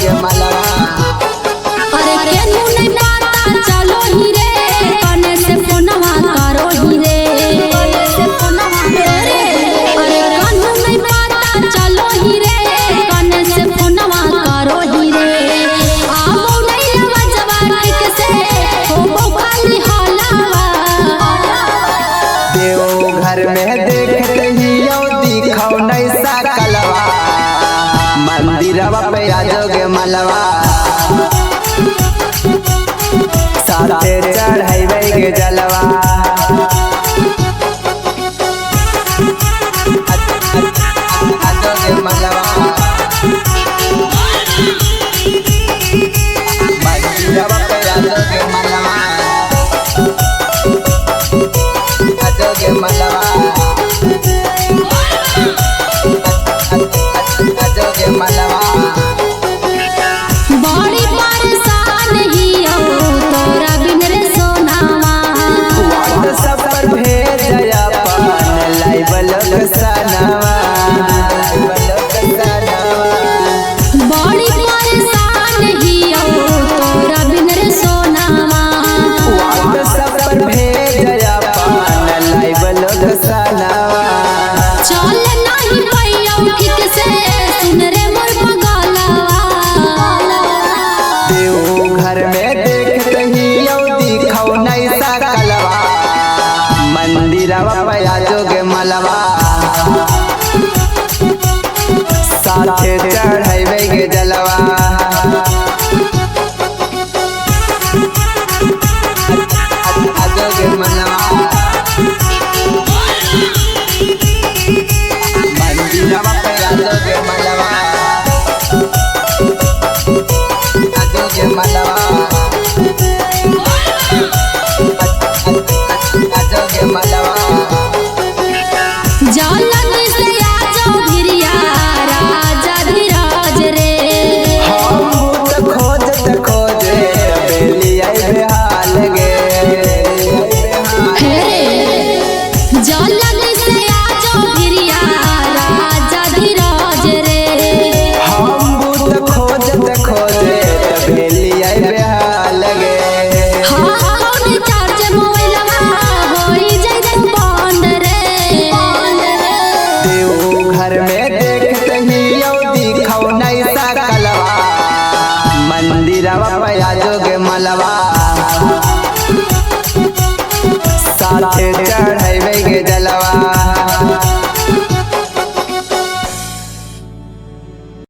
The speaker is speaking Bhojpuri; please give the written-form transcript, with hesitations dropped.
जोगे मलवा। अरे केनू नहीं पता चलो ही रे कने से फोनवा करो ही रे अरे केनू नहीं पता चलो ही रे कने से फोनवा करो ही रे आओ नहीं लवा जवानी के से हो खाली हलावा देव घर में देखते ही यो दिखाओ नहीं सकलवा मंदिरवा पे आ जोगे मलवा साथे चढ़ाइबे के जलवा। आ जोगे मलवा मंदिरवा पे आ जोगे मलवा। आ जोगे मलवा आ जोगे मलवा। बड़ी परेशान ही हो तोरा बिन रे सोनावा सब पर भेज अपन लाइव लोग सनावा। बड़ी परेशान ही हो तोरा बिन रे सोनावा सब पर भेज अपन लाइव लोग सनावा। चल नहीं पैयो ठीक से सुन रे मोर बगलवा देव घर में देखते ही यो दिखाओ नहीं सकलवा मंदिरवा पे आ जोगे मलवा साथे चढ़ाइबे के जलवा। आ जोगे मलवा मंदिरवा पे आ जोगे मलवा। आ जोगे मलवा आ जोगे मलवा। जलन से आ जाओ भिरिया राजा धीरज रे हम खोजत खोजे बेली आई बेहाल गे। हे जलन से आ जाओ भिरिया राजा धीरज रे हम खोजत खोजे बेली आई बेहाल गे। हाँ कौन चार्ज मोबाइलवा होई जाई तू बंद रे देव घर में देखते ही यो दिखाओ नहीं सकलवा मंदिरवा पे आ जोगे मलवा।